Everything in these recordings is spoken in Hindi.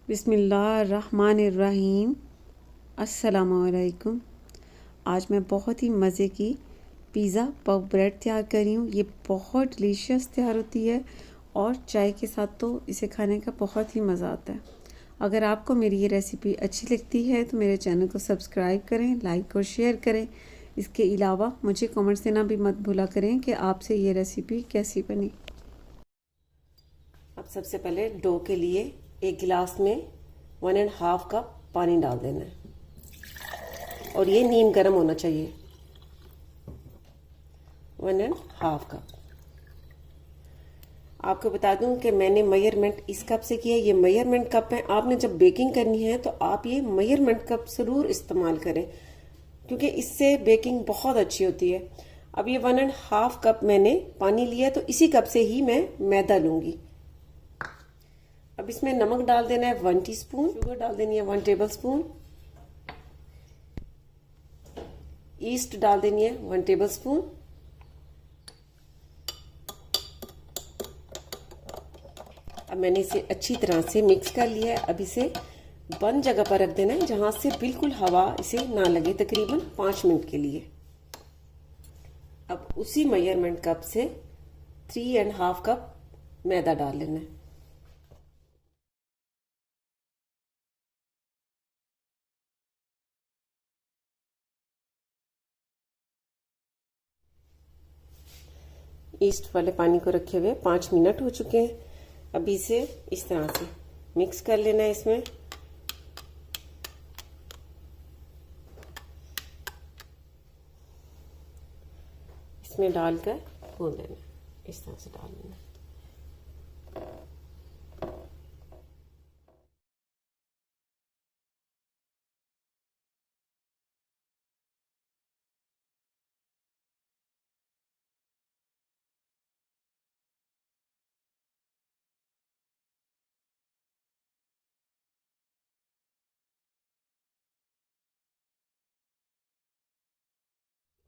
बिस्मिल्लाहिर्रहमानिर्रहीम। अस्सलामुअलैकुम। आज मैं बहुत ही मज़े की पिज़्ज़ा पफ ब्रेड तैयार कर रही हूँ। ये बहुत डिलीशियस तैयार होती है और चाय के साथ तो इसे खाने का बहुत ही मज़ा आता है। अगर आपको मेरी ये रेसिपी अच्छी लगती है तो मेरे चैनल को सब्सक्राइब करें, लाइक और शेयर करें। इसके अलावा मुझे कमेंट्स देना भी मत भूला करें कि आपसे ये रेसिपी कैसी बनी। अब सबसे पहले डो के लिए एक गिलास में 1.5 कप पानी डाल देना है और ये नीम गर्म होना चाहिए। 1.5 कप। आपको बता दूं कि मैंने मेजरमेंट इस कप से किया है। ये मेजरमेंट कप है। आपने जब बेकिंग करनी है तो आप ये मेजरमेंट कप ज़रूर इस्तेमाल करें क्योंकि इससे बेकिंग बहुत अच्छी होती है। अब ये 1.5 कप मैंने पानी लिया तो इसी कप से ही मैं मैदा लूंगी। अब इसमें नमक डाल देना है 1 टीस्पून, शुगर डाल देनी है 1 टेबल स्पून, ईस्ट डाल देनी है 1 टेबल स्पून, अब मैंने इसे अच्छी तरह से मिक्स कर लिया है। अब इसे बंद जगह पर रख देना है जहां से बिल्कुल हवा इसे ना लगे, तकरीबन 5 मिनट के लिए। अब उसी मेजरमेंट कप से 3.5 कप मैदा डाल लेना है। ईस्ट वाले पानी को रखे हुए 5 मिनट हो चुके हैं। अभी इसे इस तरह से मिक्स कर लेना है। इसमें डालकर भून लेना है। इस तरह से डाल लेना है।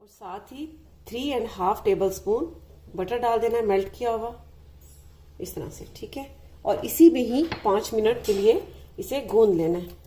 और साथ ही 3.5 टेबल स्पून बटर डाल देना है, मेल्ट किया हुआ, इस तरह से। ठीक है। और इसी में ही 5 मिनट के लिए इसे गूंद लेना है।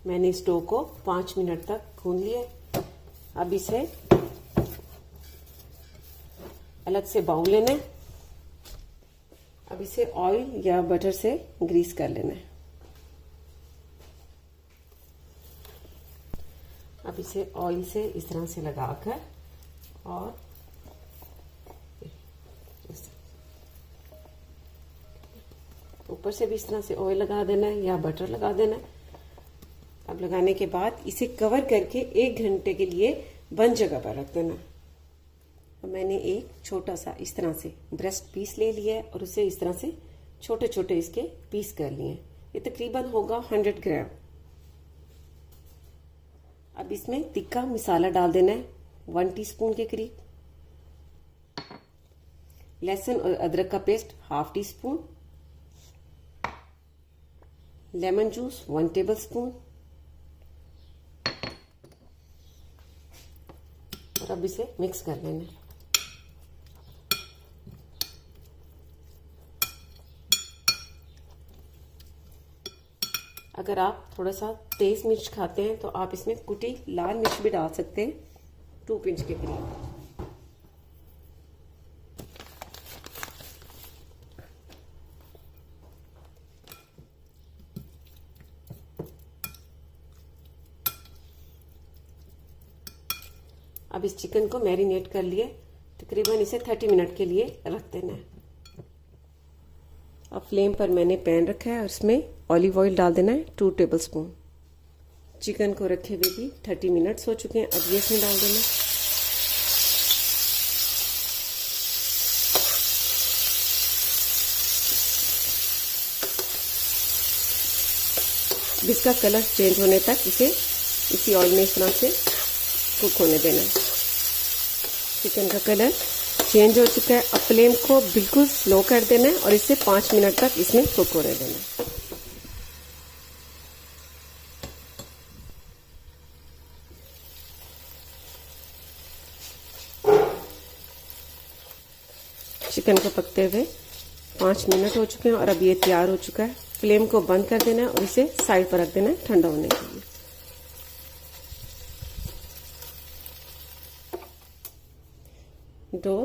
मैंने इस डो को 5 मिनट तक गूंद लिया। अब इसे अलग से बाउल लेना है। अब इसे ऑयल या बटर से ग्रीस कर लेना है। अब इसे ऑयल से इस तरह से लगाकर और ऊपर से भी इस तरह से ऑयल लगा देना है या बटर लगा देना है। अब लगाने के बाद इसे कवर करके 1 घंटे के लिए बंद जगह पर रख देना। अब मैंने एक छोटा सा इस तरह से ब्रेस्ट पीस ले लिया है और उसे इस तरह से छोटे छोटे इसके पीस कर लिए। ये तकरीबन होगा 100 ग्राम। अब इसमें तिक्का मसाला डाल देना है 1 टीस्पून के करीब, लहसुन और अदरक का paste 1/2 teaspoon, lemon juice 1 table spoon. और अब इसे मिक्स कर लेना है। अगर आप थोड़ा सा तेज मिर्च खाते हैं तो आप इसमें कुटी लाल मिर्च भी डाल सकते हैं, 2 पिंच के करीब। अब इस चिकन को मैरिनेट कर लिए, तकरीबन इसे 30 मिनट के लिए रख देना है। अब फ्लेम पर मैंने पैन रखा है और इसमें ऑलिव ऑयल डाल देना है 2 टेबल स्पून। चिकन को रखे हुए भी 30 मिनट्स हो चुके हैं। अब ये इसमें डाल देना। इसका कलर चेंज होने तक इसे इसी ऑयल में इस तरह से कुक होने देना है। चिकन का कलर चेंज हो चुका है। अब फ्लेम को बिल्कुल स्लो कर देना है और इसे 5 मिनट तक इसमें कुक होने देना है। चिकन को पकते हुए 5 मिनट हो चुके हैं और अब ये तैयार हो चुका है। फ्लेम को बंद कर देना है और इसे साइड पर रख देना है ठंडा होने के लिए। डो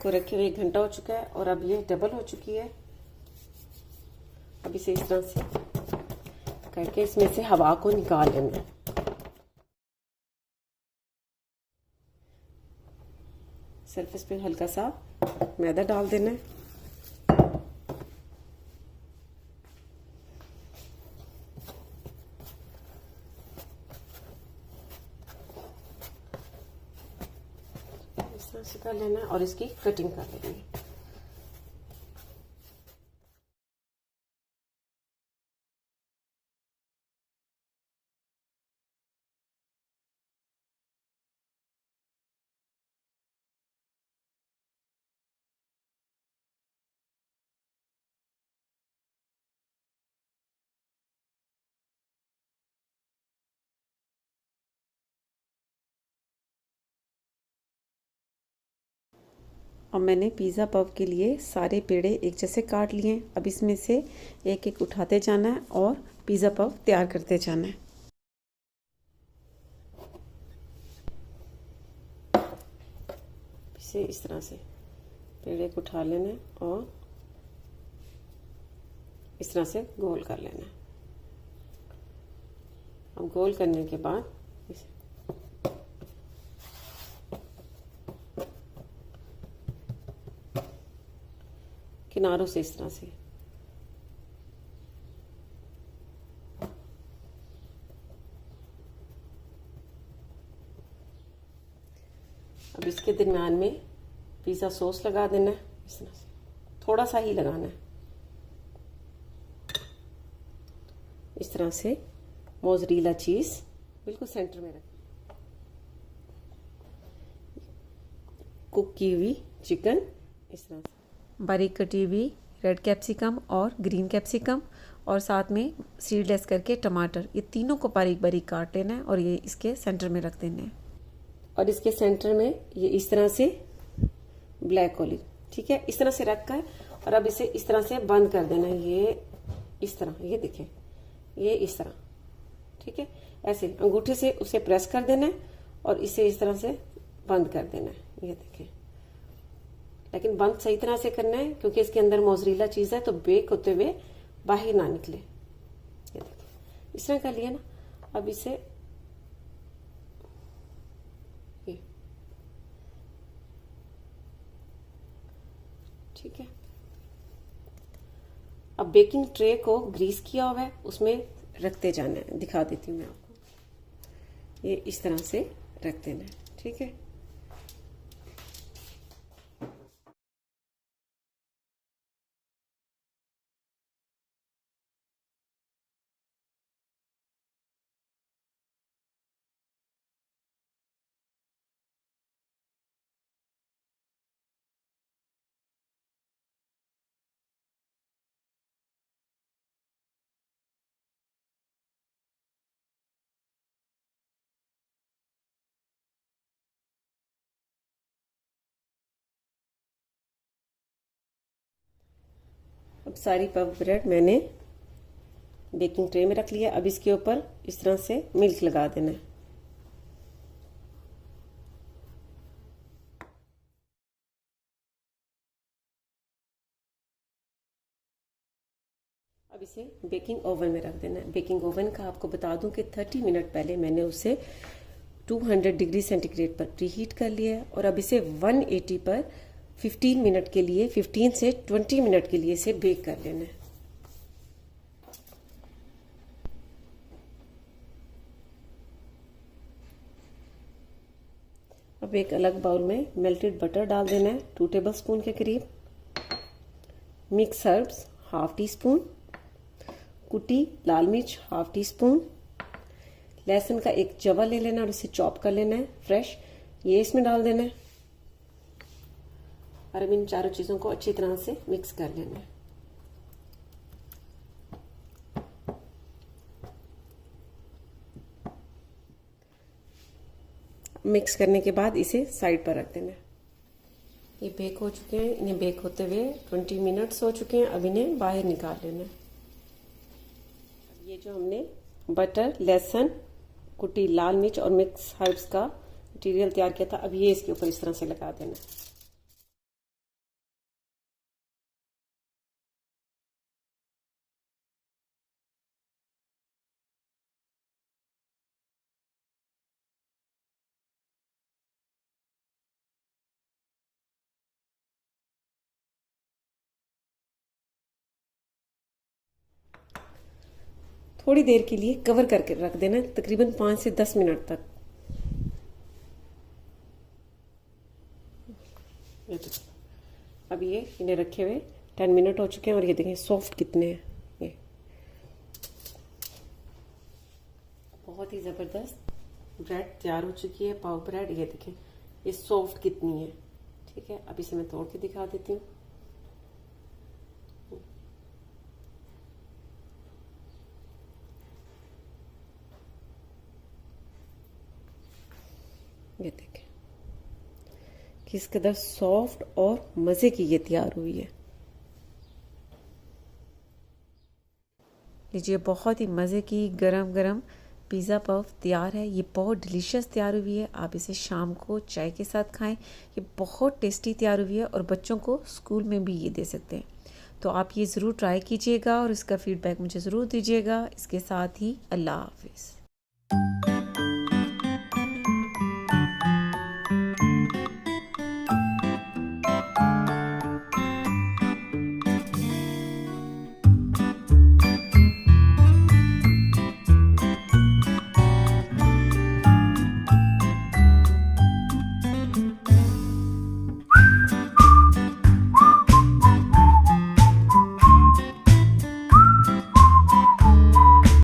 को रखे हुए 1 घंटा हो चुका है और अब ये डबल हो चुकी है। अब इसे इस तरह से करके इसमें से हवा को निकाल लेना है। सरफेस पे हल्का सा मैदा डाल देना है। इस तरह से कर लेना है और इसकी कटिंग कर लेनी है। और मैंने पिज़्ज़ा पव के लिए सारे पेड़े एक जैसे काट लिए। अब इसमें से एक एक उठाते जाना है और पिज़्ज़ा पव तैयार करते जाना है। इसे इस तरह से पेड़े को उठा लेना है और इस तरह से गोल कर लेना है। अब गोल करने के बाद इसे किनारों से इस तरह से अब इसके दरम्यान में पिज़्ज़ा सॉस लगा देना है। इस तरह से थोड़ा सा ही लगाना है। इस तरह से मोज़रेला चीज बिल्कुल सेंटर में रखें। कुक की हुई चिकन इस तरह से बारीक कटी हुई रेड कैप्सिकम और ग्रीन कैप्सिकम और साथ में सीडलेस करके टमाटर, ये तीनों को बारीक बारीक काट लेना है और ये इसके सेंटर में रख देना है। और इसके सेंटर में ये इस तरह से ब्लैक ऑलिव, ठीक है, इस तरह से रखकर और अब इसे इस तरह से बंद कर देना है। ये इस तरह, ये देखें, ये इस तरह, ठीक है, ऐसे अंगूठे से उसे प्रेस कर देना है और इसे इस तरह से बंद कर देना है। ये देखें, लेकिन बंद सही तरह से करना है क्योंकि इसके अंदर मोज़रेला चीज है तो बेक होते हुए बाहर ना निकले। ये देखिए, इस तरह कर लिया ना। अब इसे ये ठीक है। अब बेकिंग ट्रे को ग्रीस किया हुआ है, उसमें रखते जाना है। दिखा देती हूँ मैं आपको, ये इस तरह से रख देना है, ठीक है। अब सारी पफ ब्रेड मैंने बेकिंग ट्रे में रख लिया। अब इसके ऊपर इस तरह से मिल्क लगा देना है। अब इसे बेकिंग ओवन में रख देना है। बेकिंग ओवन का आपको बता दूं कि 30 मिनट पहले मैंने उसे 200 डिग्री सेंटीग्रेड पर प्रीहीट कर लिया है और अब इसे 180 पर 15 मिनट के लिए, 15 से 20 मिनट के लिए इसे बेक कर लेना है। अब एक अलग बाउल में मेल्टेड बटर डाल देना है 2 टेबल स्पून के करीब, मिक्स हर्ब्स ½ टी स्पून, कुटी लाल मिर्च हाफ टी स्पून, लहसुन का एक जवा ले लेना और इसे चॉप कर लेना है फ्रेश, ये इसमें डाल देना है और अब इन चारों चीज़ों को अच्छी तरह से मिक्स कर लेना है। मिक्स करने के बाद इसे साइड पर रख देना है। ये बेक हो चुके हैं, इन्हें बेक होते हुए 20 मिनट्स हो चुके हैं। अब इन्हें बाहर निकाल लेना है। ये जो हमने बटर, लहसुन, कुटी लाल मिर्च और मिक्स हर्ब्स का मटीरियल तैयार किया था, अब ये इसके ऊपर इस तरह से लगा देना है। थोड़ी देर के लिए कवर करके रख देना, तकरीबन 5 से 10 मिनट तक। अब ये इन्हें रखे हुए 10 मिनट हो चुके हैं और ये देखें सॉफ्ट कितने हैं। ये बहुत ही ज़बरदस्त ब्रेड तैयार हो चुकी है, पाव ब्रेड। ये देखें ये सॉफ्ट कितनी है। ठीक है, अब इसे मैं तोड़ के दिखा देती हूँ। ये देखें किस कदर सॉफ्ट और मज़े की ये तैयार हुई है। लीजिए, बहुत ही मज़े की गरम गरम पिज़्ज़ा पफ तैयार है। ये बहुत डिलीशियस तैयार हुई है। आप इसे शाम को चाय के साथ खाएं। ये बहुत टेस्टी तैयार हुई है और बच्चों को स्कूल में भी ये दे सकते हैं। तो आप ये ज़रूर ट्राई कीजिएगा और इसका फ़ीडबैक मुझे ज़रूर दीजिएगा। इसके साथ ही अल्लाह हाफिज़।